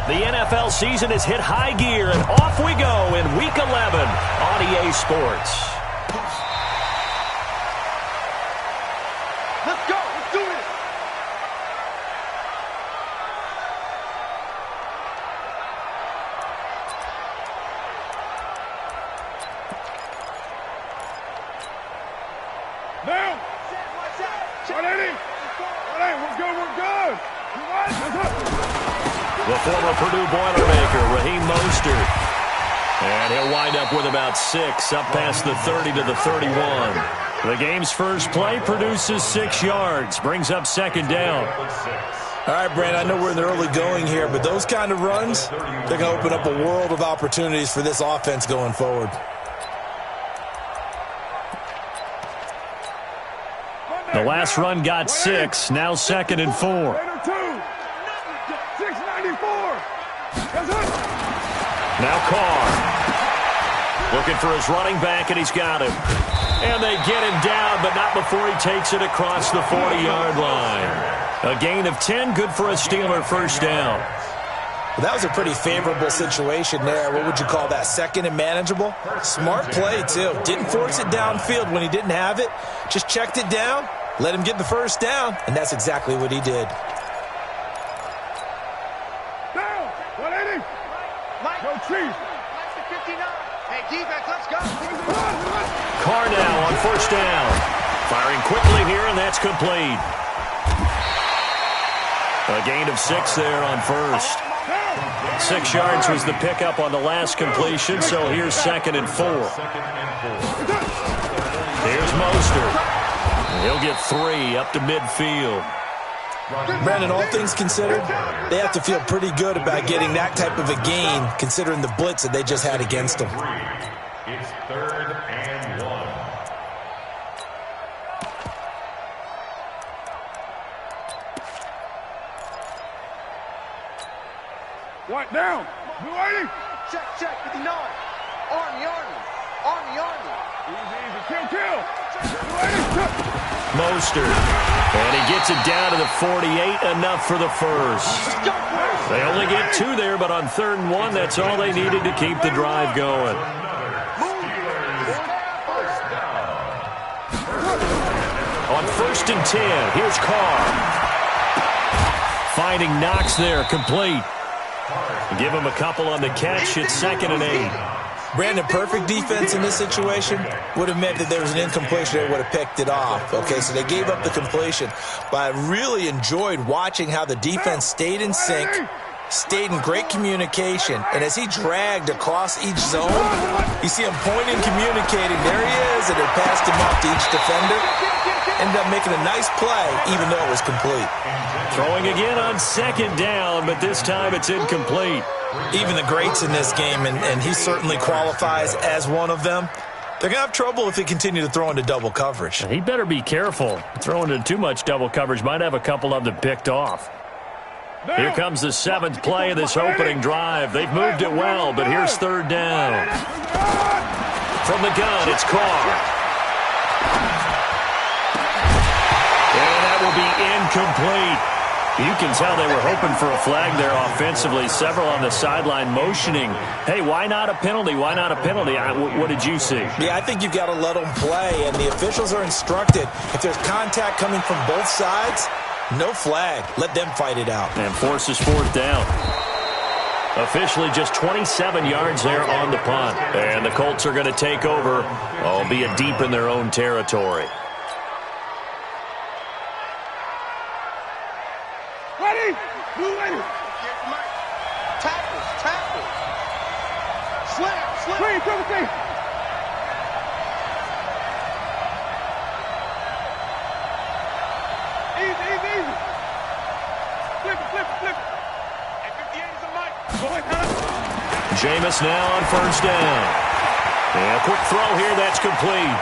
The NFL season has hit high gear, and off we go in Week 11 on EA Sports. Let's go. Let's do it. Down. We're good. We're good. The former Purdue Boilermaker, Raheem Mostert. And he'll wind up with about 6, up past the 30 to the 31. The game's first play produces 6 yards, brings up second down. All right, Brand, I know we're in the early going here, but those kind of runs, they're going to open up a world of opportunities for this offense going forward. The last run got 6, now 2nd and 4. Now Carr. Looking for his running back, and he's got him. And they get him down, but not before he takes it across the 40-yard line. A gain of 10, good for a Steeler first down. Well, that was a pretty favorable situation there. What would you call that? Second and manageable? Smart play, too. Didn't force it downfield when he didn't have it. Just checked it down, let him get the first down, and that's exactly what he did. Down! 180! No Chief! Hey, defense, let's go. Carr now on first down. Firing quickly here, and that's complete. A gain of 6 there on first. 6 yards was the pickup on the last completion, so here's 2nd and 4. Here's Mostert. He'll get 3 up to midfield. Brandon, all things considered, they have to feel pretty good about getting that type of a gain, considering the blitz that they just had against them. It's 3rd and 1. What down? Blue 80. Check, 59. Army. Easy. Kill. Blue 80. Mostert. And he gets it down to the 48, enough for the first. They only get 2 there, but on 3rd and 1, that's all they needed to keep the drive going. On 1st and 10, here's Carr. Finding Knox there, complete. Give him a couple on the catch. It's 2nd and 8. Brandon, perfect defense in this situation would have meant that there was an incompletion. They would have picked it off. Okay, so they gave up the completion. But I really enjoyed watching how the defense stayed in sync, stayed in great communication. And as he dragged across each zone, you see him pointing, communicating. There he is, and it passed him off to each defender. Ended up making a nice play, even though it was complete. Throwing again on 2nd down, but this time it's incomplete. Even the greats in this game, and he certainly qualifies as one of them, they're going to have trouble if they continue to throw into double coverage. He better be careful. Throwing into too much double coverage might have a couple of them picked off. Here comes the 7th play of this opening drive. They've moved it well, but here's 3rd down. From the gun, it's Carr. And that will be incomplete. You can tell they were hoping for a flag there offensively. Several on the sideline motioning. Hey, why not a penalty? Why not a penalty? What did you see? Yeah, I think you've got to let them play, and the officials are instructed. If there's contact coming from both sides, no flag. Let them fight it out. And forces 4th down. Officially just 27 yards there on the punt. And the Colts are going to take over, albeit deep in their own territory. Ready? Blue 80. Tackle. Slam. Clean, triple team. Easy. Flip it. And 58 is a mic. Jameis now on first down. And a quick throw here, that's complete.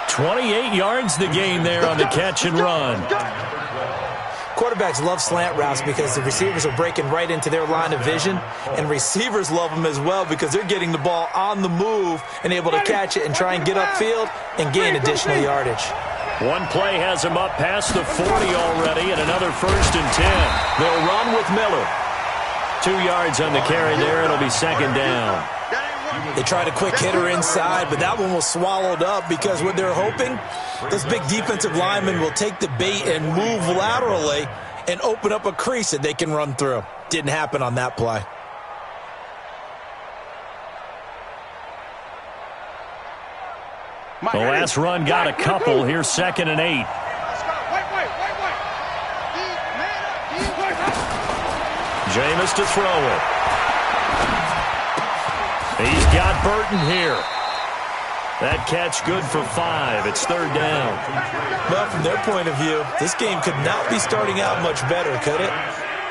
28 yards the gain there on the catch and run. Quarterbacks love slant routes because the receivers are breaking right into their line of vision, and receivers love them as well because they're getting the ball on the move and able to catch it and try and get upfield and gain additional yardage. One play has them up past the 40 already, and another 1st and 10. They'll run with Miller. 2 yards on the carry there. It'll be 2nd down. They tried a quick hitter inside, but that one was swallowed up because what they're hoping, those big defensive linemen will take the bait and move laterally and open up a crease that they can run through. Didn't happen on that play. The last run got a couple. Here's 2nd and 8. Jameis to throw it. He's got Burton here. That catch good for 5. It's 3rd down. Well, from their point of view, this game could not be starting out much better, could it?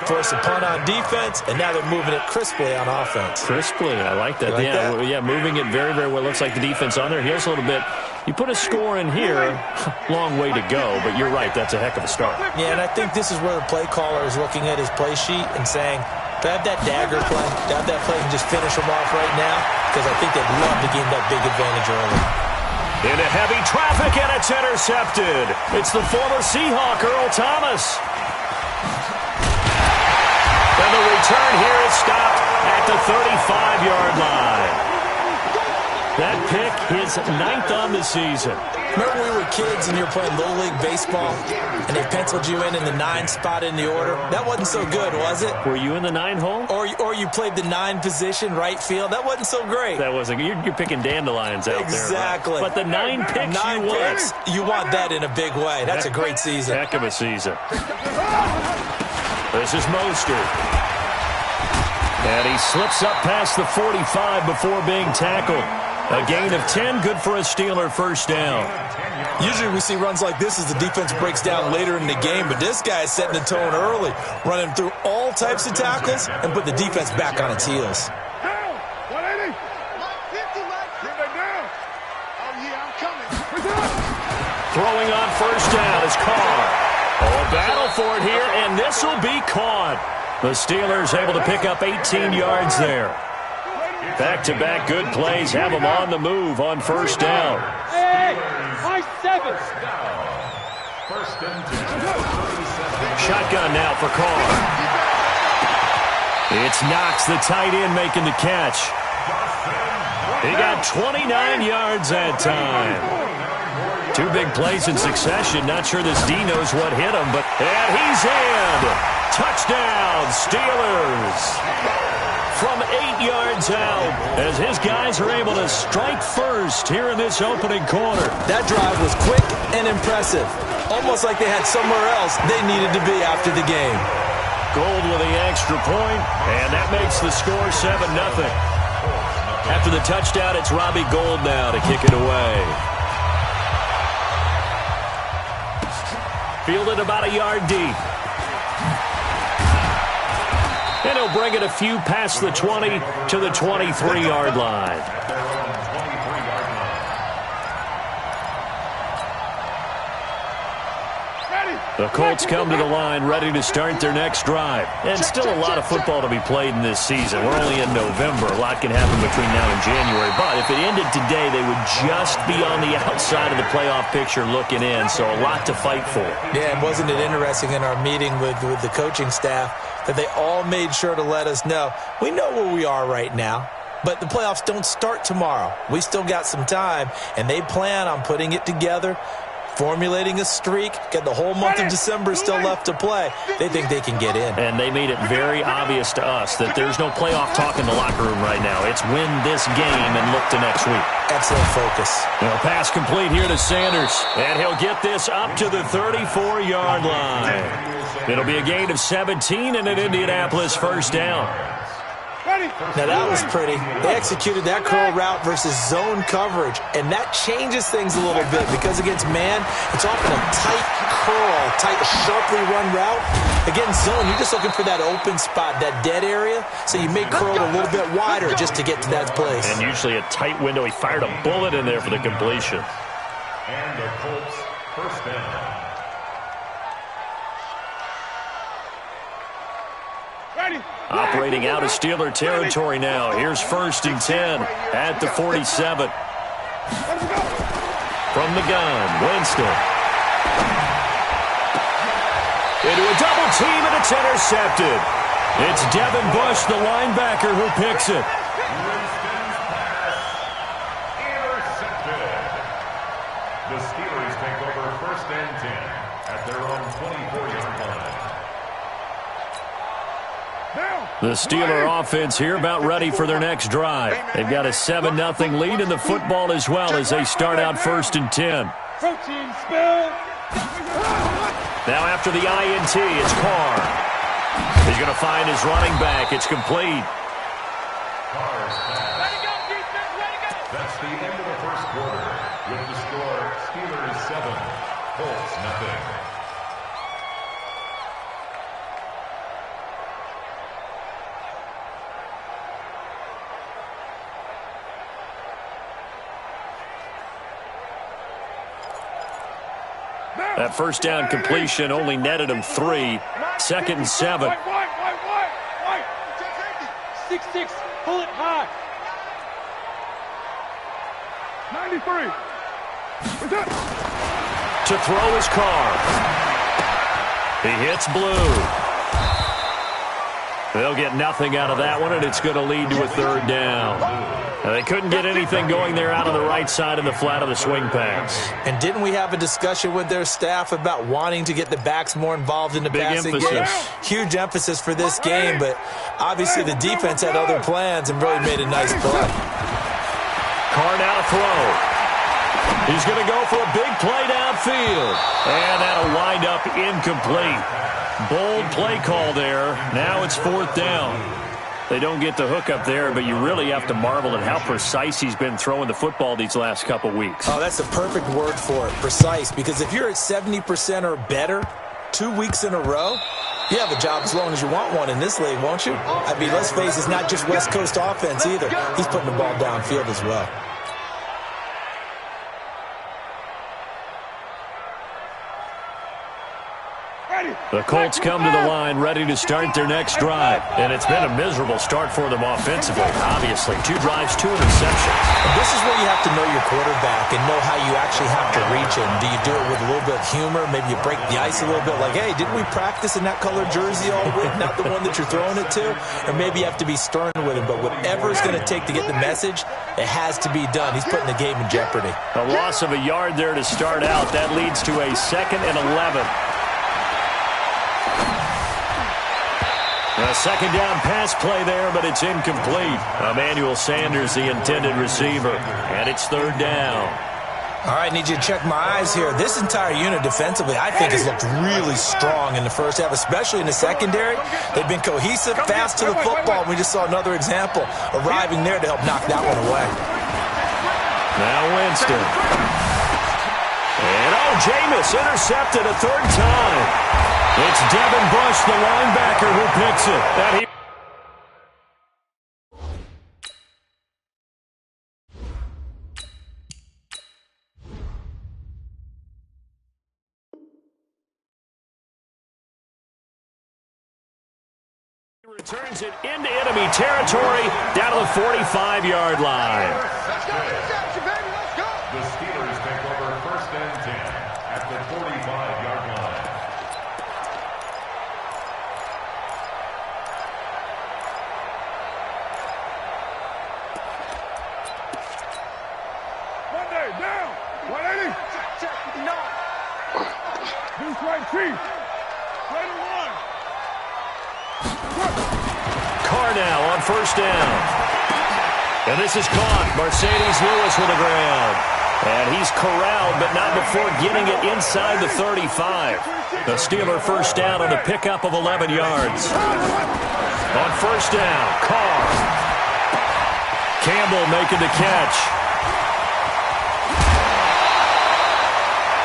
Force a punt on defense, and now they're moving it crisply on offense. Crisply, I like that. Like that? Yeah, moving it very, very well. Looks like the defense on their heels a little bit. You put a score in here, long way to go, but you're right, that's a heck of a start. Yeah, and I think this is where the play caller is looking at his play sheet and saying, do I have that dagger play? Do I have that play and just finish them off right now? Because I think they'd love to gain that big advantage early. Into heavy traffic, and it's intercepted. It's the former Seahawk, Earl Thomas. And the return here is stopped at the 35-yard line. That pick, his 9th on the season. Remember we were kids and you were playing Little League Baseball and they penciled you in the 9 spot in the order? That wasn't so good, was it? Were you in the 9 hole? Or you played the 9 position, right field? That wasn't so great. That wasn't. You're picking dandelions out exactly. there. Right? But the 9 picks 9 you picks, you want that in a big way. That's a great season. Heck of a season. This is Mostert. And he slips up past the 45 before being tackled. A gain of 10, good for a Steeler 1st down. Usually we see runs like this as the defense breaks down later in the game, but this guy is setting the tone early, running through all types of tackles and put the defense back on its heels. Down! 180! 50 left! Bring that down! Oh, yeah, I'm coming. Throwing on 1st down is Carr. Oh, a battle for it here, and this will be caught. The Steelers able to pick up 18 yards there. Back-to-back good plays have them on the move on 1st down. Hey, high 7. Shotgun now for Carr. It's Knox, the tight end, making the catch. He got 29 yards that time. 2 big plays in succession. Not sure this D knows what hit him, and he's in. Touchdown, Steelers. From 8 yards out, as his guys are able to strike first here in this opening quarter. That drive was quick and impressive. Almost like they had somewhere else they needed to be after the game. Gold with the extra point, and that makes the score 7-0. After the touchdown, it's Robbie Gould now to kick it away. Fielded about a yard deep. And he'll bring it a few past the 20 to the 23-yard line. The Colts come to the line ready to start their next drive. And still a lot of football to be played in this season. We're only in November. A lot can happen between now and January. But if it ended today, they would just be on the outside of the playoff picture looking in. So a lot to fight for. Yeah, and wasn't it interesting in our meeting with the coaching staff that they all made sure to let us know, we know where we are right now, but the playoffs don't start tomorrow. We still got some time, and they plan on putting it together, formulating a streak, got the whole month of December still left to play. They think they can get in. And they made it very obvious to us that there's no playoff talk in the locker room right now. It's win this game and look to next week. Excellent focus. Pass complete here to Sanders, and he'll get this up to the 34-yard line. It'll be a gain of 17 and an Indianapolis 1st down. Now that was pretty. They executed that curl route versus zone coverage, and that changes things a little bit because against man, it's often a tight curl, tight, sharply run route. Against zone, you're just looking for that open spot, that dead area, so you may curl it a little bit wider just to get to that place. And usually a tight window. He fired a bullet in there for the completion. And the Colts 1st down. Operating out of Steeler territory now. Here's 1st and 10 at the 47. From the gun, Winston. Into a double team, and it's intercepted. It's Devin Bush, the linebacker, who picks it. Winston's pass intercepted. The Steelers take over 1st and 10 at their own 24-yard line. The Steeler offense here about ready for their next drive. They've got a 7-0 lead in the football as well as they start out 1st and 10. Protein spill. Now after the INT, it's Carr. He's going to find his running back. It's complete. Carr's pass. Let it go, defense. Let it go. That's the end of the 1st quarter. With the score, Steelers 7, Colts nothing. That first down completion only netted him 3. 2nd and 7. White. 6-6. Pull it high. 93. To throw his Carr. He hits blue. They'll get nothing out of that one, and it's going to lead to a 3rd down. Now, they couldn't get anything going there out on the right side of the flat of the swing pass. And didn't we have a discussion with their staff about wanting to get the backs more involved in the passing game? Huge emphasis for this game, but obviously the defense had other plans and really made a nice play. Carr now to throw. He's going to go for a big play downfield. And that'll wind up incomplete. Bold play call there. Now it's 4th down. They don't get the hook up there, but you really have to marvel at how precise he's been throwing the football these last couple weeks. Oh, that's the perfect word for it, precise. Because if you're at 70% or better 2 weeks in a row, you have a job as long as you want one in this league, won't you? I mean, let's face it, it's not just West Coast offense either. He's putting the ball downfield as well. The Colts come to the line ready to start their next drive. And it's been a miserable start for them offensively. Obviously, 2 drives, 2 interceptions. And this is where you have to know your quarterback and know how you actually have to reach him. Do you do it with a little bit of humor? Maybe you break the ice a little bit like, hey, didn't we practice in that colored jersey all week? Not the one that you're throwing it to? Or maybe you have to be stern with him. But whatever it's going to take to get the message, it has to be done. He's putting the game in jeopardy. A loss of a yard there to start out. That leads to a 2nd and 11. A 2nd down pass play there, but it's incomplete. Emmanuel Sanders, the intended receiver. And it's 3rd down. All right, need you to check my eyes here. This entire unit defensively, I think, has looked really strong in the first half, especially in the secondary. They've been cohesive, fast to the football. We just saw another example arriving there to help knock that one away. Now Winston. And, Jameis intercepted a 3rd time. It's Devin Bush, the linebacker, who picks it. He returns it into enemy territory down to the 45-yard line. Let's go, interception, baby, let's go. The Steelers take over 1st and 10 at the 45-yard line. Monday, down. 180. Check, 59. Deuce right, Chief. Right and 1. Carr now on 1st down. And this is caught. Mercedes Lewis with the ground. And he's corralled, but not before getting it inside the 35. The Steeler 1st down on the pickup of 11 yards. On 1st down, Carr. Campbell making the catch.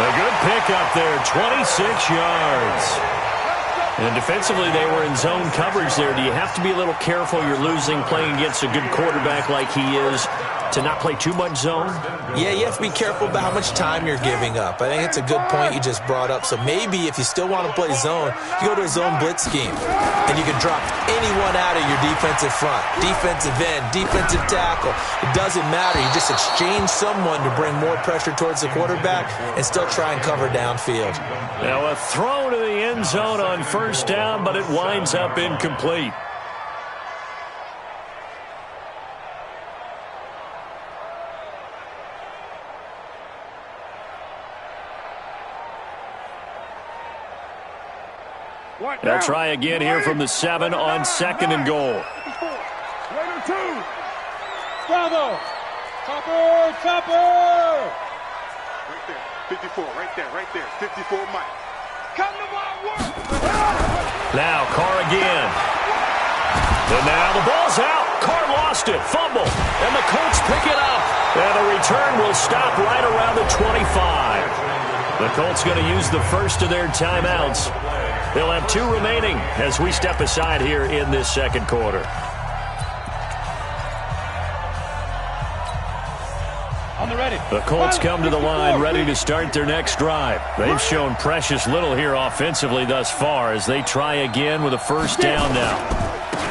A good pickup there, 26 yards. And defensively, they were in zone coverage there. Do you have to be a little careful? You're losing playing against a good quarterback like he is. to not play too much zone? Yeah, you have to be careful about how much time you're giving up. I think it's a good point you just brought up. So maybe if you still want to play zone, you go to a zone blitz scheme. And you can drop anyone out of your defensive front, defensive end, defensive tackle. It doesn't matter. You just exchange someone to bring more pressure towards the quarterback and still try and cover downfield. Now a throw to the end zone on first down, but it winds up incomplete. They'll try again here from the 7 on 2nd and goal. Raider 2. Bravo. Chopper. Right there. 54. Right there. 54 Mike. Come to my work. Now Carr again. And now the ball's out. Carr lost it. Fumble. And the Colts pick it up. And the return will stop right around the 25. The Colts going to use the first of their timeouts. They'll have 2 remaining as we step aside here in this second quarter. On the ready. The Colts come to the line ready to start their next drive. They've shown precious little here offensively thus far as they try again with a first down now.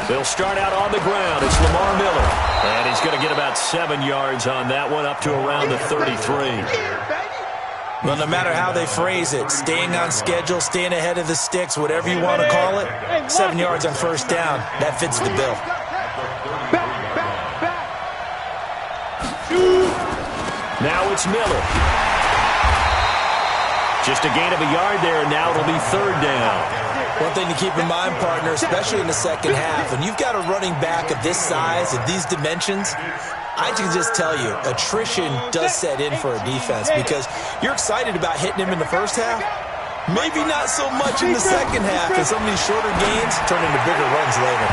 They'll start out on the ground. It's Lamar Miller. And he's going to get about 7 yards on that one, up to around the 33. Well, no matter how they phrase it, staying on schedule, staying ahead of the sticks, whatever you want to call it, 7 yards on first down, that fits the bill. Now it's Miller. Just a gain of a yard there, and now it'll be 3rd down. One thing to keep in mind, partner, especially in the second half, when you've got a running back of this size, of these dimensions, I can just tell you, attrition does set in for a defense because you're excited about hitting him in the first half. Maybe not so much in the second half, and some of these shorter gains turn into bigger runs later.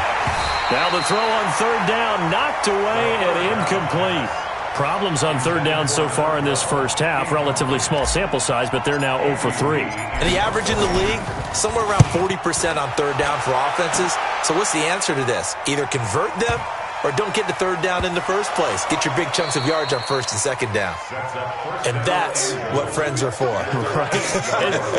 Now the throw on 3rd down, knocked away and incomplete. Problems on 3rd down so far in this first half. Relatively small sample size, but they're now 0 for 3. And the average in the league, somewhere around 40% on 3rd down for offenses. So what's the answer to this? Either convert them or don't get to 3rd down in the first place. Get your big chunks of yards on 1st and 2nd down. And that's what friends are for. Right.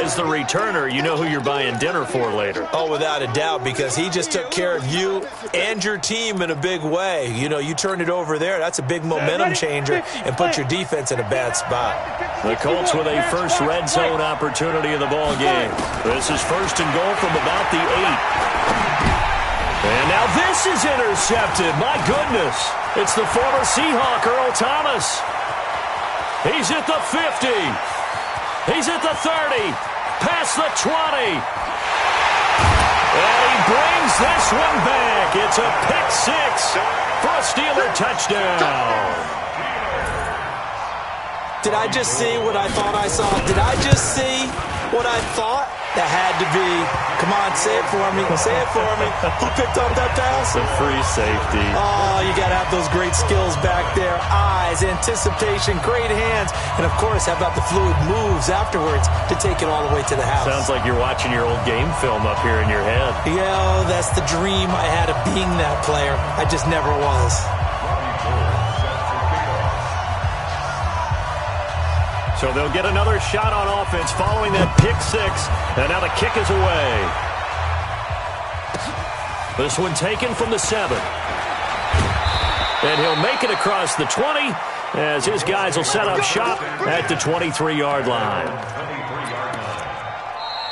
As the returner, you know who you're buying dinner for later. Oh, without a doubt, because he just took care of you and your team in a big way. You know, you turn it over there, that's a big momentum changer and put your defense in a bad spot. The Colts with a first red zone opportunity of the ball game. This is 1st and goal from about the 8. And now this is intercepted. My goodness. It's the former Seahawk, Earl Thomas. He's at the 50. He's at the 30. Past the 20. And he brings this one back. It's a pick 6 for a Steeler touchdown. Did I just see what I thought I saw? Did I just see what I thought? That had to be. Come on, say it for me. Say it for me. Who picked up that pass? The free safety. Oh, you got to have those great skills back there. Eyes, anticipation, great hands. And, of course, how about the fluid moves afterwards to take it all the way to the house? Sounds like you're watching your old game film up here in your head. Yeah, that's the dream I had of being that player. I just never was. So they'll get another shot on offense following that pick 6. And now the kick is away. This one taken from the 7. And he'll make it across the 20 as his guys will set up shop at the 23-yard line.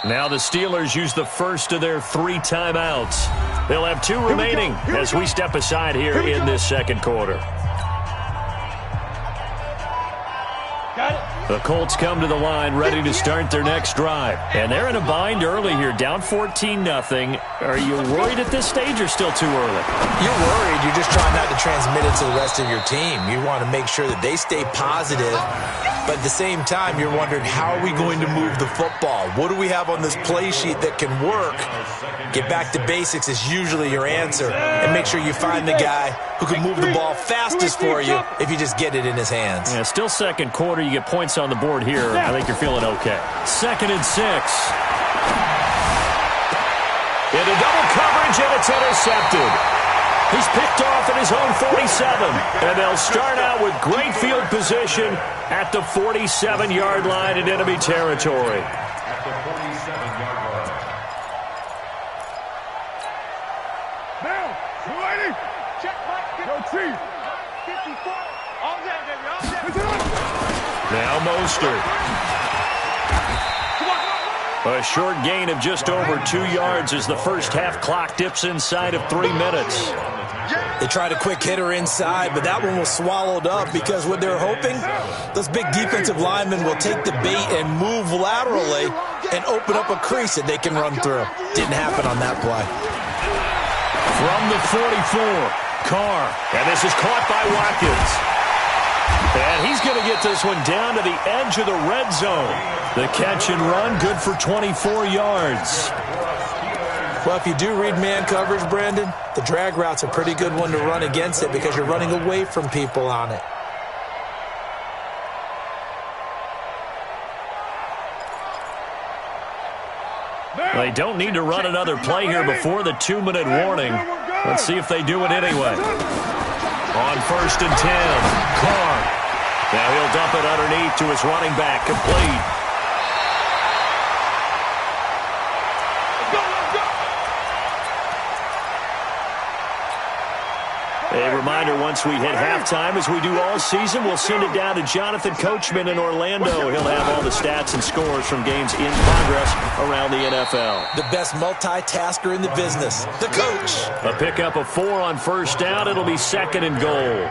Now the Steelers use the first of their 3 timeouts. They'll have 2 remaining as we step aside here in this second quarter. Got it. The Colts come to the line ready to start their next drive. And they're in a bind early here, down 14-0. Are you worried at this stage or still too early? You're worried. You're just trying not to transmit it to the rest of your team. You want to make sure that they stay positive. But at the same time, you're wondering, how are we going to move the football? What do we have on this play sheet that can work? Get back to basics is usually your answer. And make sure you find the guy who can move the ball fastest for you if you just get it in his hands. Yeah, still second quarter. You get points on the board here. I think you're feeling okay. 2nd and 6. Into double coverage, and it's intercepted. He's picked off at his own 47. And they'll start out with great field position at the 47-yard line in enemy territory. At the 47-yard line. Now, 280. Check, Mike. Go, Chief. 54. All down, baby. All down. Now Mostert. A short gain of just over 2 yards as the first half clock dips inside of 3 minutes. They tried a quick hitter inside, but that one was swallowed up because what they're hoping, those big defensive linemen will take the bait and move laterally and open up a crease that they can run through. Didn't happen on that play. From the 44, Carr. And this is caught by Watkins. And he's going to get this one down to the edge of the red zone. The catch and run, good for 24 yards. Well, if you do read man coverage, Brandon, the drag route's a pretty good one to run against it because you're running away from people on it. They don't need to run another play here before the 2-minute warning. Let's see if they do it anyway. On 1st and 10, Carr. Now he'll dump it underneath to his running back, complete. A reminder, once we hit halftime, as we do all season, we'll send it down to Jonathan Coachman in Orlando. He'll have all the stats and scores from games in progress around the NFL. The best multitasker in the business, the coach. A pickup of 4 on 1st down. It'll be 2nd and goal.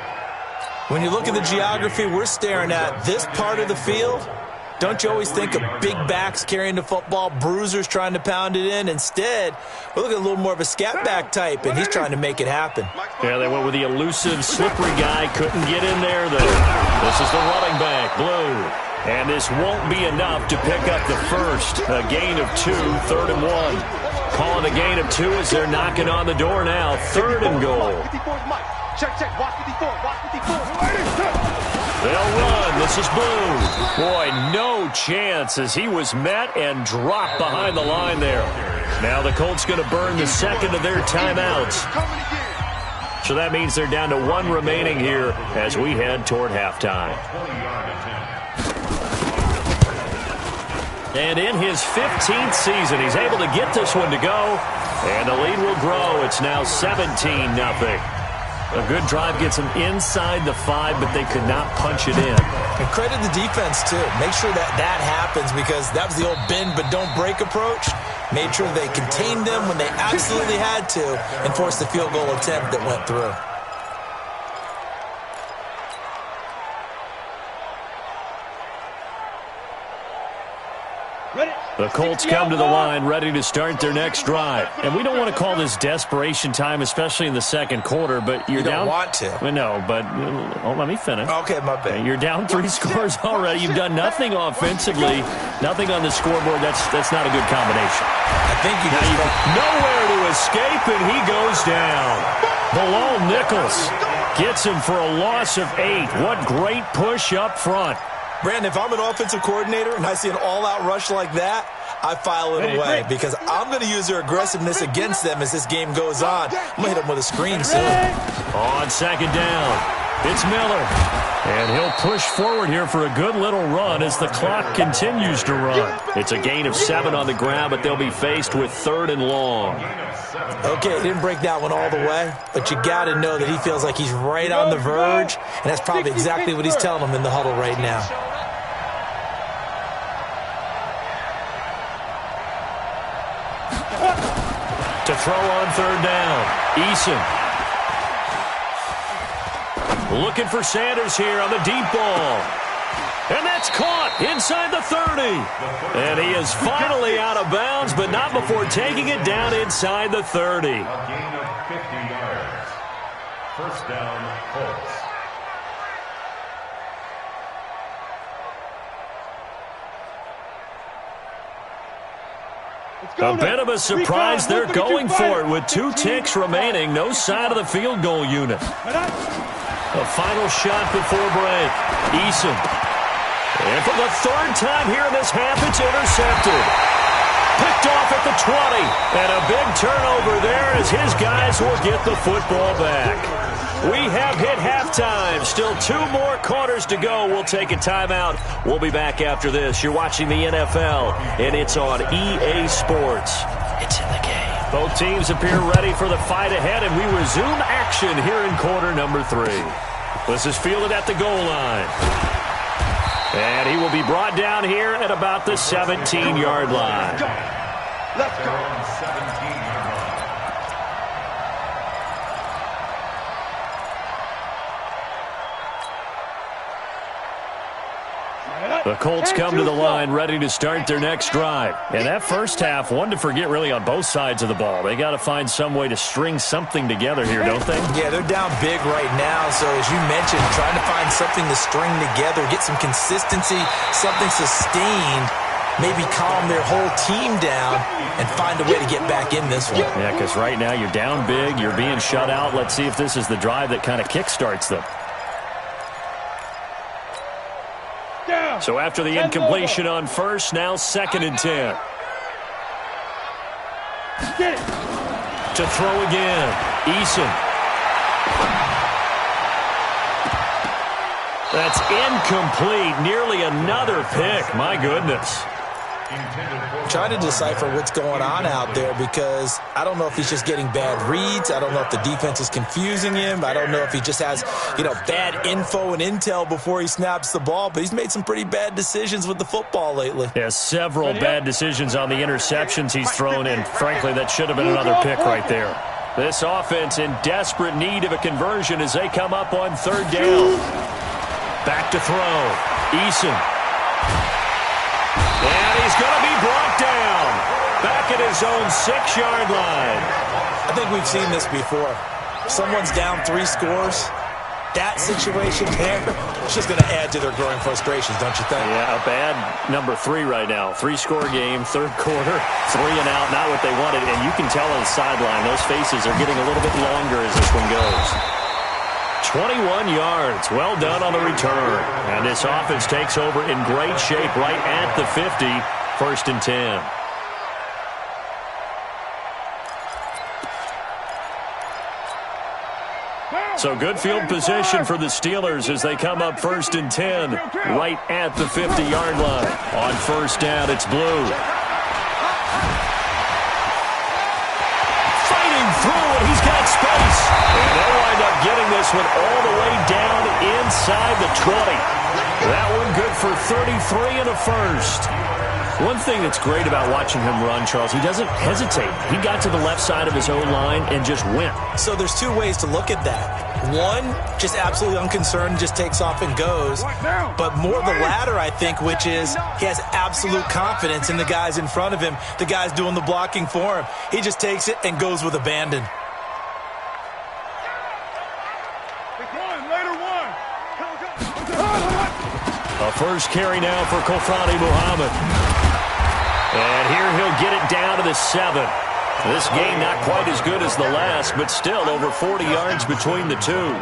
When you look at the geography we're staring at, this part of the field, don't you always think of big backs carrying the football, bruisers trying to pound it in? Instead, we're looking at a little more of a scat back type, and he's trying to make it happen. Yeah, they went with the elusive, slippery guy. Couldn't get in there, though. This is the running back, Blue. And this won't be enough to pick up the first. A gain of 2, 3rd and 1. Calling a gain of 2 as they're knocking on the door now. 3rd and goal. 54 is Mike. Check. Watch 54. Watch 54. They'll run. This is Blue. Boy, no chance as he was met and dropped behind the line there. Now the Colts going to burn the 2nd of their timeouts. So that means they're down to 1 remaining here as we head toward halftime. And in his 15th season, he's able to get this one to go. And the lead will grow. It's now 17-0. A good drive gets them inside the 5, but they could not punch it in. And credit the defense, too. Make sure that happens because that was the old bend but don't break approach. Made sure they contained them when they absolutely had to and forced the field goal attempt that went through. The Colts come to the line ready to start their next drive. And we don't want to call this desperation time, especially in the 2nd quarter, but you're down. You don't want to. No, but let me finish. Okay, my bad. You're down 3 scores already. You've done nothing offensively, nothing on the scoreboard. That's not a good combination. I think you just nowhere to escape, and he goes down. Bilal Nichols gets him for a loss of 8. What great push up front. Brandon, if I'm an offensive coordinator and I see an all-out rush like that, I file it away because I'm going to use their aggressiveness against them as this game goes on. I'm going to hit them with a screen soon. On 2nd down, it's Miller. And he'll push forward here for a good little run as the clock continues to run. It's a gain of 7 on the ground, but they'll be faced with 3rd and long. Okay, didn't break that one all the way, but you got to know that he feels like he's right on the verge, and that's probably exactly what he's telling them in the huddle right now. To throw on 3rd down, Eason. Looking for Sanders here on the deep ball. And that's caught inside the 30. And he is finally out of bounds, but not before taking it down inside the 30. A gain of 50 yards. 1st down, Colts. A bit of a surprise. They're going for it with 2 ticks remaining. No sign of the field goal unit. A final shot before break. Eason. And for the 3rd time here in this half, it's intercepted. Picked off at the 20. And a big turnover there as his guys will get the football back. We have hit halftime. Still 2 more quarters to go. We'll take a timeout. We'll be back after this. You're watching the NFL, and it's on EA Sports. It's in the game. Both teams appear ready for the fight ahead, and we resume action here in quarter number 3. This is fielded at the goal line. And he will be brought down here at about the 17-yard line. Let's go. 17-yard line. The Colts come to the line ready to start their next drive. And that first half, one to forget really on both sides of the ball. They got to find some way to string something together here, don't they? Yeah, they're down big right now. So as you mentioned, trying to find something to string together, get some consistency, something sustained, maybe calm their whole team down and find a way to get back in this one. Yeah, because right now you're down big, you're being shut out. Let's see if this is the drive that kind of kickstarts them. So after the incompletion on first, now 2nd and 10. To throw again, Eason. That's incomplete. Nearly another pick. My goodness. Trying to decipher what's going on out there because I don't know if he's just getting bad reads. I don't know if the defense is confusing him. I don't know if he just has, bad info and intel before he snaps the ball. But he's made some pretty bad decisions with the football lately. Yeah, several bad decisions on the interceptions he's thrown in. Frankly, that should have been another pick right there. This offense in desperate need of a conversion as they come up on 3rd down. Back to throw. Eason. And he's going to be brought down back at his own 6-yard line. I think we've seen this before. Someone's down 3 scores. That situation there, it's just going to add to their growing frustrations, don't you think? Yeah, a bad number 3 right now. 3-score game, 3rd quarter, 3 and out, not what they wanted. And you can tell on the sideline, those faces are getting a little bit longer as this one goes. 21 yards. Well done on the return. And this offense takes over in great shape right at the 50. 1st and 10. So good field position for the Steelers as they come up 1st and 10 right at the 50-yard line. On 1st down, it's Blue. Fighting through, and he's got space. And they'll wind up getting this one all the way down inside the 20. That one good for 33 and a first. One thing that's great about watching him run, Charles, he doesn't hesitate. He got to the left side of his own line and just went. So there's 2 ways to look at that. One, just absolutely unconcerned, just takes off and goes. But more the latter, I think, which is he has absolute confidence in the guys in front of him, the guys doing the blocking for him. He just takes it and goes with abandon. A first carry now for Kofani Muhammad. And here he'll get it down to the 7. This game not quite as good as the last, but still over 40 yards between the two.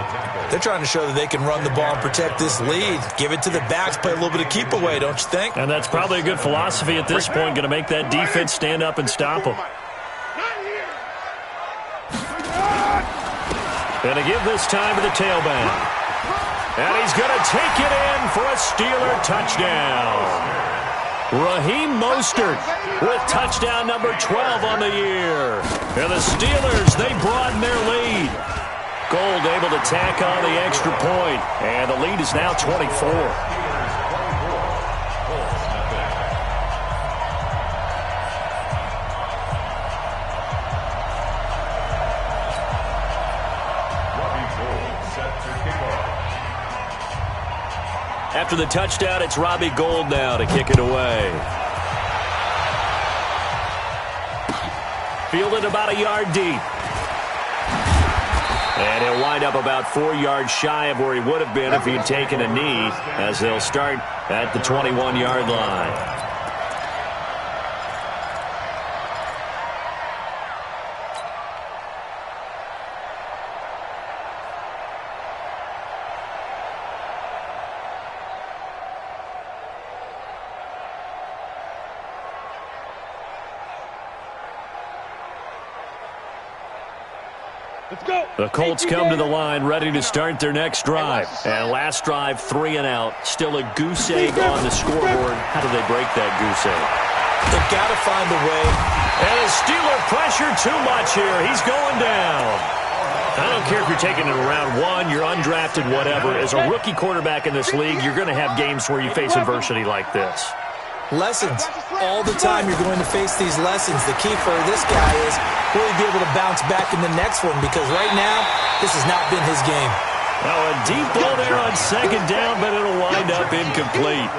They're trying to show that they can run the ball and protect this lead. Give it to the backs, play a little bit of keep away, don't you think? And that's probably a good philosophy at this point, going to make that defense stand up and stop them. And to give this time to the tailback. And he's going to take it in for a Steeler touchdown. Raheem Mostert with touchdown number 12 on the year. And the Steelers, they broaden their lead. Gold able to tack on the extra point. And the lead is now 24. After the touchdown, it's Robbie Gould now to kick it away. Fielded about a yard deep. And he'll wind up about 4 yards shy of where he would have been if he had taken a knee, as they'll start at the 21-yard line. Let's go. The Colts come to the line ready to start their next drive. And last drive, 3 and out. Still a goose egg on the scoreboard. How do they break that goose egg? They've got to find a way. And a Steeler pressure too much here. He's going down. I don't care if you're taking it in round 1, you're undrafted, whatever. As a rookie quarterback in this league, you're going to have games where you face adversity like this. Lessons. All the time you're going to face these lessons. The key for this guy is will he be able to bounce back in the next one, because right now, this has not been his game. Oh, a deep ball there on second down, but it'll wind up incomplete.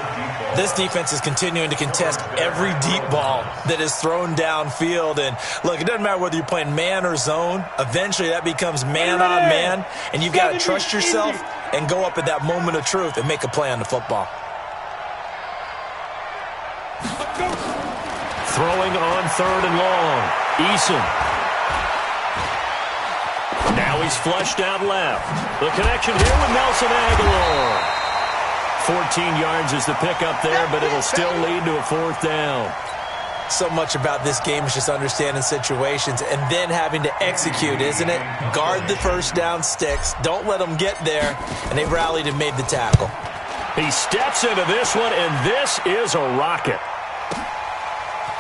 This defense is continuing to contest every deep ball that is thrown downfield. And look, it doesn't matter whether you're playing man or zone. Eventually, that becomes man on man, and you've got to trust yourself and go up at that moment of truth and make a play on the football. Throwing on 3rd and long. Eason. Now he's flushed out left. The connection here with Nelson Aguilar. 14 yards is the pickup there, but it'll still lead to a 4th down. So much about this game is just understanding situations and then having to execute, isn't it? Guard the first down sticks. Don't let them get there. And they rallied and made the tackle. He steps into this one, and this is a rocket.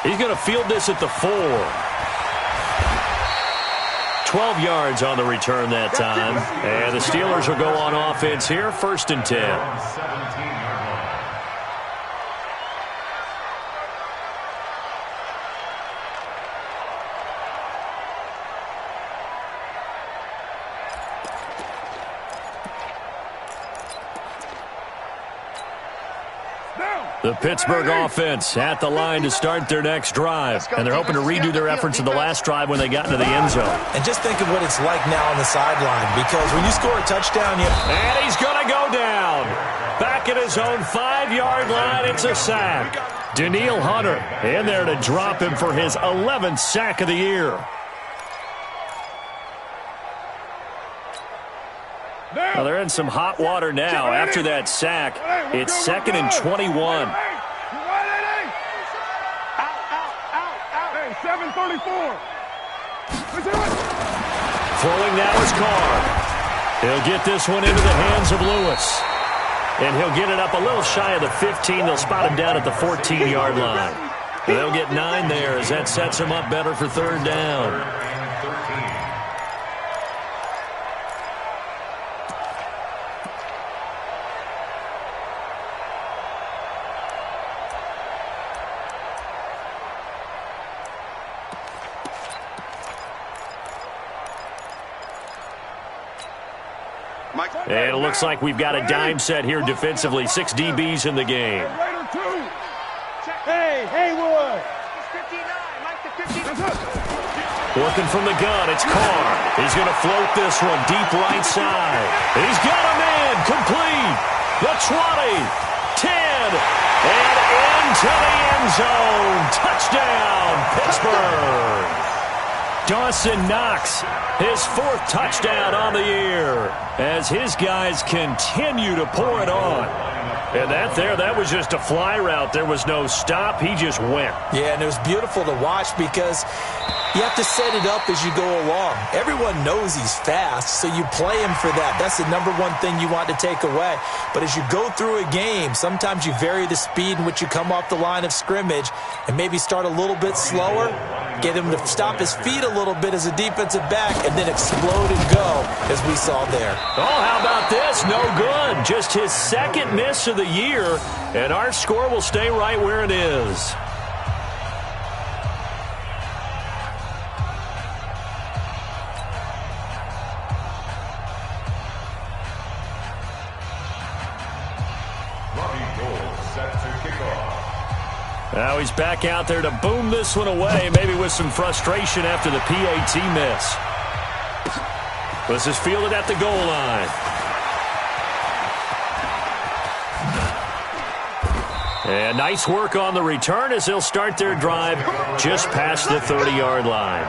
He's going to field this at the 4. 12 yards on the return that time. And the Steelers will go on offense here, 1st and 10. The Pittsburgh offense at the line to start their next drive. And they're hoping to redo their efforts in the last drive when they got into the end zone. And just think of what it's like now on the sideline, because when you score a touchdown, and he's going to go down. Back at his own 5-yard line, it's a sack. Danielle Hunter in there to drop him for his 11th sack of the year. Well, they're in some hot water now. After that sack, it's 2nd and 21. Out. Hey, 7:34. Throwing now is Carr. He'll get this one into the hands of Lewis. And he'll get it up a little shy of the 15. They'll spot him down at the 14-yard line. And they'll get 9 there as that sets him up better for 3rd down. And it looks like we've got a dime set here defensively. 6 DBs in the game. Hey, Haywood. Working from the gun, it's Carr. He's going to float this one deep right side. He's got a man complete. The 20, 10, and into the end zone. Touchdown, Pittsburgh. Dawson Knox, his 4th touchdown on the year as his guys continue to pour it on. And that was just a fly route. There was no stop. He just went. Yeah, and it was beautiful to watch because you have to set it up as you go along. Everyone knows he's fast, so you play him for that. That's the #1 thing you want to take away. But as you go through a game, sometimes you vary the speed in which you come off the line of scrimmage and maybe start a little bit slower, get him to stop his feet a little bit as a defensive back, and then explode and go, as we saw there. Oh, how about this? No good. Just his 2nd miss of the year, and our score will stay right where it is. Now he's back out there to boom this one away, maybe with some frustration after the PAT miss. This is fielded at the goal line. And nice work on the return as they'll start their drive just past the 30-yard line.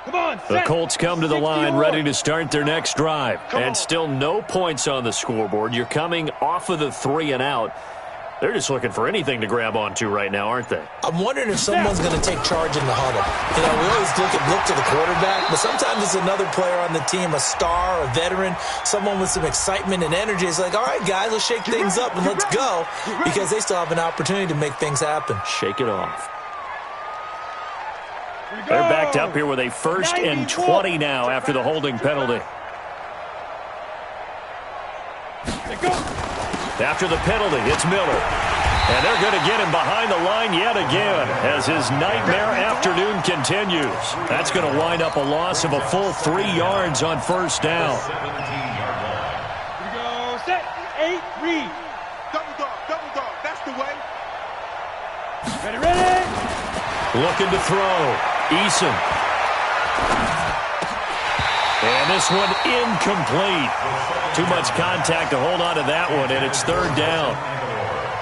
The Colts come to the line ready to start their next drive. And still no points on the scoreboard. You're coming off of the 3 and out. They're just looking for anything to grab onto right now, aren't they? I'm wondering if someone's going to take charge in the huddle. You know, we always look to the quarterback, but sometimes it's another player on the team, a star, a veteran, someone with some excitement and energy. It's like, all right, guys, let's shake things up and let's go, because they still have an opportunity to make things happen. Shake it off. They're backed up here with a 1st and 20 now after the holding penalty. After the penalty, it's Miller. And they're going to get him behind the line yet again as his nightmare afternoon continues. That's going to wind up a loss of a full 3 yards on 1st down. Here we go. Set. 8, read. Double dog. That's the way. Ready. Looking to throw. Eason. And this one incomplete. Too much contact to hold on to that one, and it's 3rd down.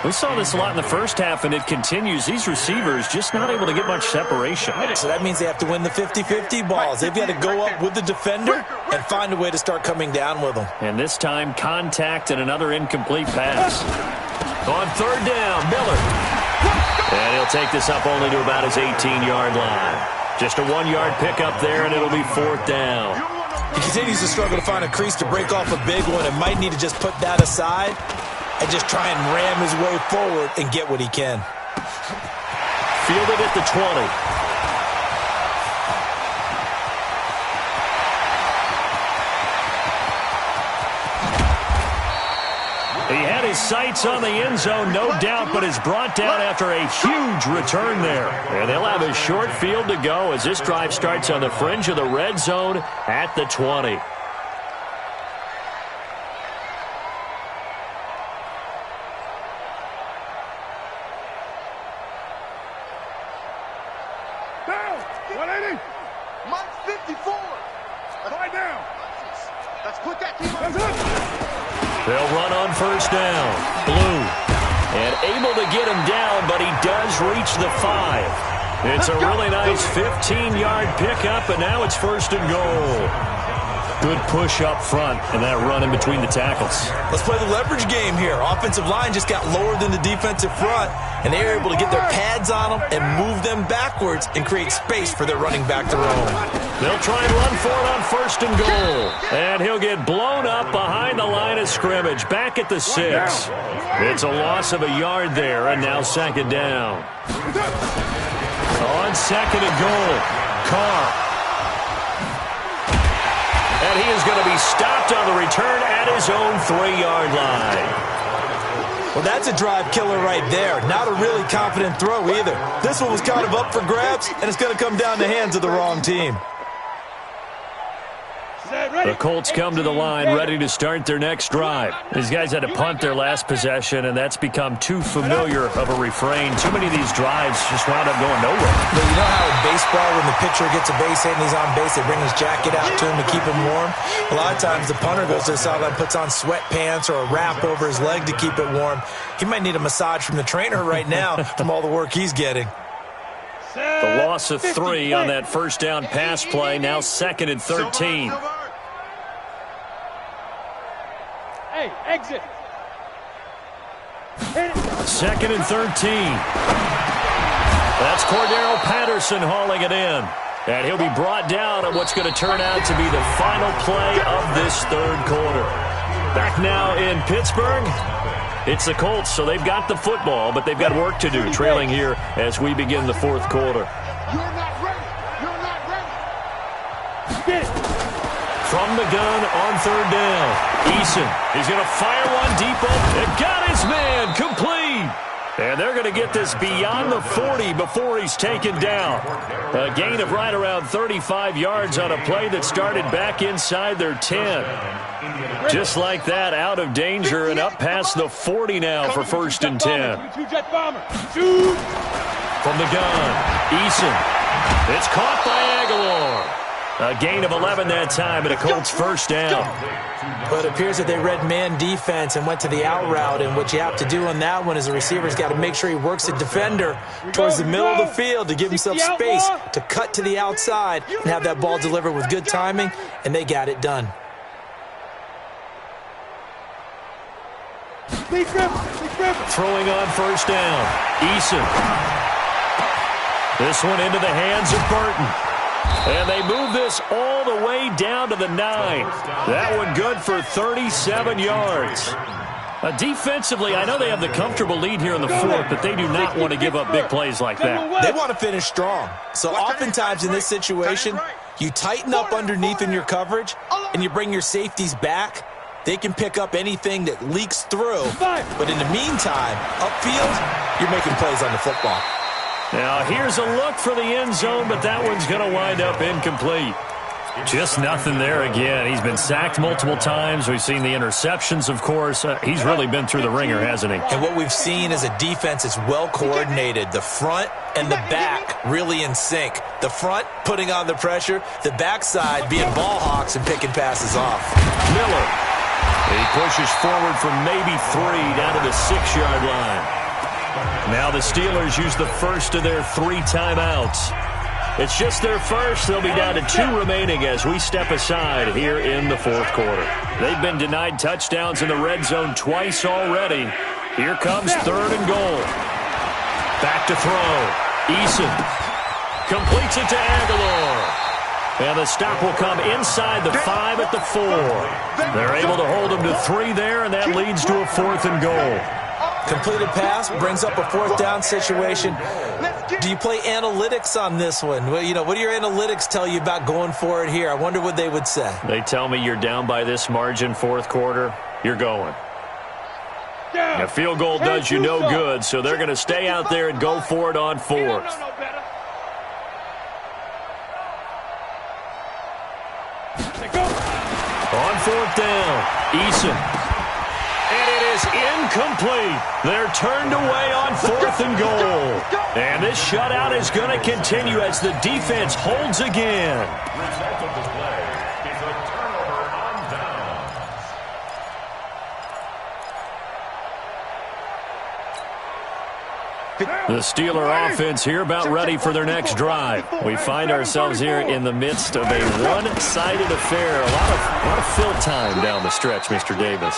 We saw this a lot in the first half, and it continues. These receivers just not able to get much separation. So that means they have to win the 50-50 balls. They've got to go up with the defender and find a way to start coming down with them. And this time, contact and another incomplete pass. On 3rd down, Miller. And he'll take this up only to about his 18-yard line. Just a 1-yard pickup there, and it'll be 4th down. He continues to struggle to find a crease to break off a big one and might need to just put that aside and just try and ram his way forward and get what he can. Fielded at the 20. He had his sights on the end zone, no doubt, but is brought down after a huge return there. And they'll have a short field to go as this drive starts on the fringe of the red zone at the 20. Down. 180. Mike 54. Right down. Let's put that team on. That's it. They'll run on 1st down. Blue. And able to get him down, but he does reach the 5. It's a really nice 15-yard pickup, and now it's 1st and goal. Good push up front, and that run in between the tackles. Let's play the leverage game here. Offensive line just got lower than the defensive front, and they were able to get their pads on them and move them backwards and create space for their running back to roam. They'll try and run for it on 1st and goal. And he'll get blown up behind the line of scrimmage, back at the 6. It's a loss of a yard there, and now 2nd down. On 2nd and goal, Carr. And he is going to be stopped on the return at his own 3-yard line. Well, that's a drive killer right there. Not a really confident throw either. This one was kind of up for grabs, and it's going to come down the hands of the wrong team. The Colts come to the line ready to start their next drive. These guys had to punt their last possession, and that's become too familiar of a refrain. Too many of these drives just wound up going nowhere. But you know how in baseball, when the pitcher gets a base hit and he's on base, they bring his jacket out to him to keep him warm? A lot of times the punter goes to the sideline, puts on sweatpants or a wrap over his leg to keep it warm. He might need a massage from the trainer right now from all the work he's getting. The loss of 3 on that 1st down pass play, now 2nd and 13. Hey, exit. 2nd and 13. That's Cordero Patterson hauling it in. And he'll be brought down on what's going to turn out to be the final play of this 3rd quarter. Back now in Pittsburgh. It's the Colts, so they've got the football, but they've got work to do, trailing here as we begin the 4th quarter. You're not ready. You're not ready. Get it. From the gun on 3rd down. Eason, he's going to fire one deep open. It got his man complete. And they're going to get this beyond the 40 before he's taken down. A gain of right around 35 yards on a play that started back inside their 10. Just like that, out of danger and up past the 40 now for 1st and 10. From the gun, Eason. It's caught by Aguilar. A gain of 11 that time, and a Colts first down. But it appears that they read man defense and went to the out route, and what you have to do on that one is the receiver's got to make sure he works the defender towards the middle of the field to give himself space to cut to the outside and have that ball delivered with good timing, and they got it done. Throwing on first down, Eason. This one into the hands of Burton. And they move this all the way down to the 9. That one good for 37 yards. Defensively, I know they have the comfortable lead here in the 4th, but they do not want to give up big plays like that. They want to finish strong. So oftentimes in this situation, you tighten up underneath in your coverage, and you bring your safeties back. They can pick up anything that leaks through. But in the meantime, upfield, you're making plays on the football. Now, here's a look for the end zone, but that one's going to wind up incomplete. Just nothing there again. He's been sacked multiple times. We've seen the interceptions, of course. He's really been through the ringer, hasn't he? And what we've seen is a defense that's well coordinated. The front and the back really in sync. The front putting on the pressure. The backside being ball hawks and picking passes off. Miller. He pushes forward for maybe 3 down to the 6-yard line. Now the Steelers use the first of their 3 timeouts. It's just their first. They'll be down to 2 remaining as we step aside here in the 4th quarter. They've been denied touchdowns in the red zone twice already. Here comes 3rd and goal. Back to throw. Eason completes it to Aguilar. And the stop will come inside the 5 at the 4. They're able to hold them to 3 there, and that leads to a 4th and goal. Completed pass brings up a 4th down situation. Do you play analytics on this one? Well, what do your analytics tell you about going for it here? I wonder what they would say. They tell me you're down by this margin 4th quarter, you're going. A field goal does you no good, so they're going to stay out there and go for it on 4th. On 4th down, Eason. And it is incomplete. They're turned away on 4th and goal. And this shutout is going to continue as the defense holds again. Result of the play is a turnover on downs. The Steeler offense here about ready for their next drive. We find ourselves here in the midst of a one-sided affair. A lot of fill time down the stretch, Mr. Davis.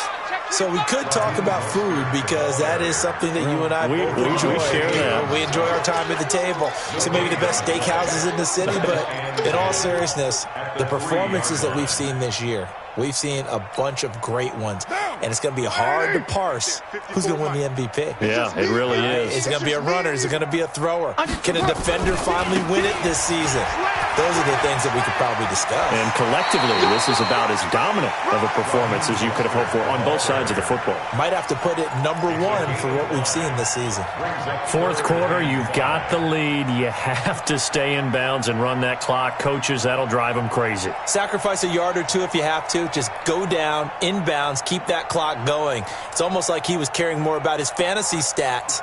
So we could talk about food because that is something that you and I both enjoy. We share that. We enjoy our time at the table. So maybe the best steakhouses in the city, but in all seriousness, the performances that we've seen this year, we've seen a bunch of great ones. And it's going to be hard to parse who's going to win the MVP. Yeah, it really is. Is it going to be a runner? Is it going to be a thrower? Can a defender finally win it this season? Those are the things that we could probably discuss. And collectively, this is about as dominant of a performance as you could have hoped for on both sides of the football. Might have to put it number 1 for what we've seen this season. 4th quarter, you've got the lead. You have to stay in bounds and run that clock. Coaches, that'll drive them crazy. Sacrifice a yard or 2 if you have to. Just go down, in bounds, keep that clock going. It's almost like he was caring more about his fantasy stats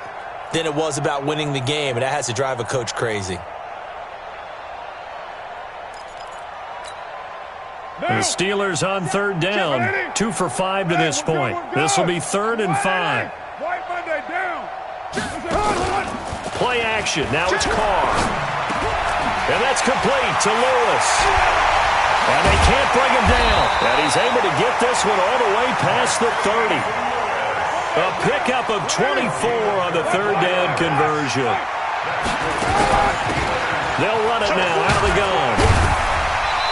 than it was about winning the game, and that has to drive a coach crazy. The Steelers on 3rd down, 2 for 5 to this point. This will be 3rd and 5. Play action. Now it's Carr. And that's complete to Lewis. And they can't bring him down. And he's able to get this one all the way past the 30. A pickup of 24 on the 3rd down conversion. They'll run it now out of the gun.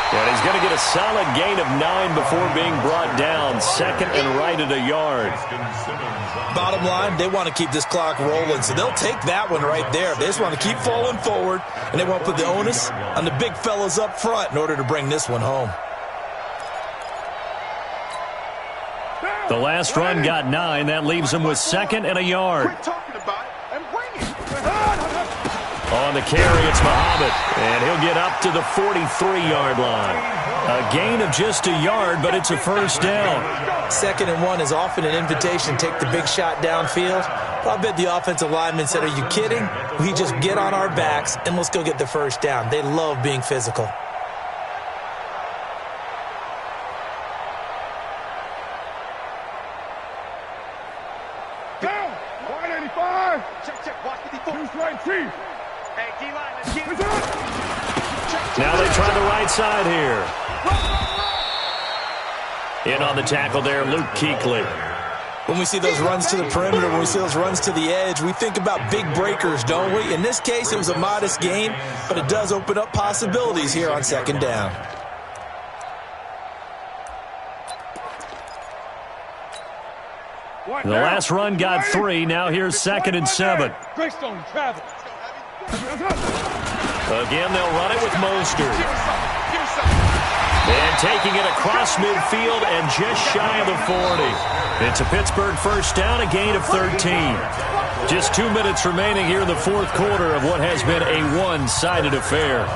And he's going to get a solid gain of 9 before being brought down. 2nd and right at a yard. Bottom line, they want to keep this clock rolling, so they'll take that one right there. They just want to keep falling forward, and they want to put the onus on the big fellas up front in order to bring this one home. The last run got 9. That leaves him with 2nd and a yard. On the carry, it's Muhammad, and he'll get up to the 43-yard line. A gain of just a yard, but it's a first down. 2nd and 1 is often an invitation to take the big shot downfield. But I bet the offensive lineman said, are you kidding? We just get on our backs, and let's go get the first down. They love being physical. Now they try the right side here. In on the tackle there, Luke Kuechly. When we see those runs to the perimeter, when we see those runs to the edge, we think about big breakers, don't we? In this case, it was a modest gain, but it does open up possibilities here on second down. The last run got 3. Now here's 2nd and 7. Greystone travel. Again, they'll run it with Mostert. And taking it across midfield and just shy of the 40. It's a Pittsburgh first down, a gain of 13. Just 2 minutes remaining here in the fourth quarter of what has been a one-sided affair.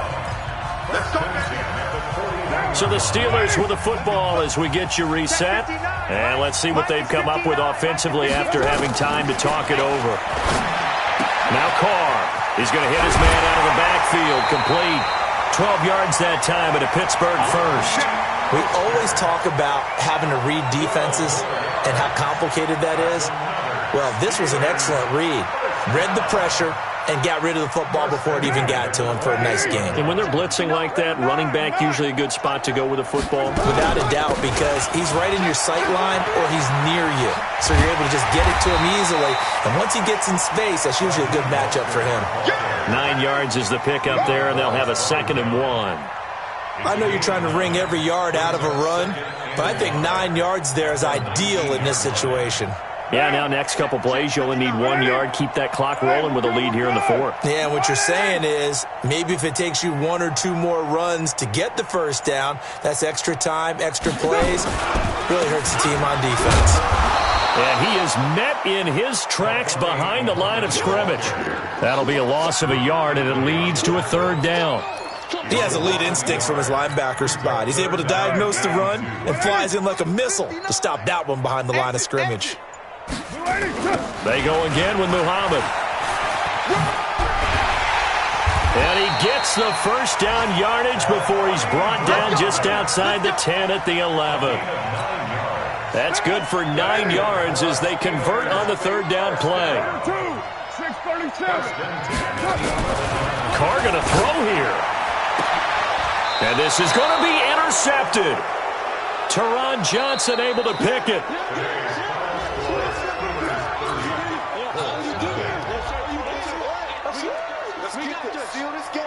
So the Steelers with the football as we get you reset. And let's see what they've come up with offensively after having time to talk it over. Now Carr. He's going to hit his man out of the backfield. Complete. 12 yards that time at a Pittsburgh first. We always talk about having to read defenses and how complicated that is. Well, this was an excellent read. Read the pressure and got rid of the football before it even got to him for a nice game. And when they're blitzing like that, running back usually a good spot to go with the football? Without a doubt, because he's right in your sight line or he's near you. So you're able to just get it to him easily. And once he gets in space, that's usually a good matchup for him. 9 yards is the pickup there, and they'll have a 2nd and 1. I know you're trying to wring every yard out of a run, but I think 9 yards there is ideal in this situation. Yeah, now next couple plays, you only need 1 yard. Keep that clock rolling with a lead here in the fourth. Yeah, what you're saying is maybe if it takes you 1 or 2 more runs to get the first down, that's extra time, extra plays. Really hurts the team on defense. And he is met in his tracks behind the line of scrimmage. That'll be a loss of a yard, and it leads to a 3rd down. He has elite instincts from his linebacker spot. He's able to diagnose the run and flies in like a missile to stop that one behind the line of scrimmage. They go again with Muhammad. And he gets the first down yardage before he's brought down just outside the 10 at the 11. That's good for 9 yards as they convert on the 3rd down play. Carr going to throw here. And this is going to be intercepted. Teron Johnson able to pick it. Let's get this. Seal this game.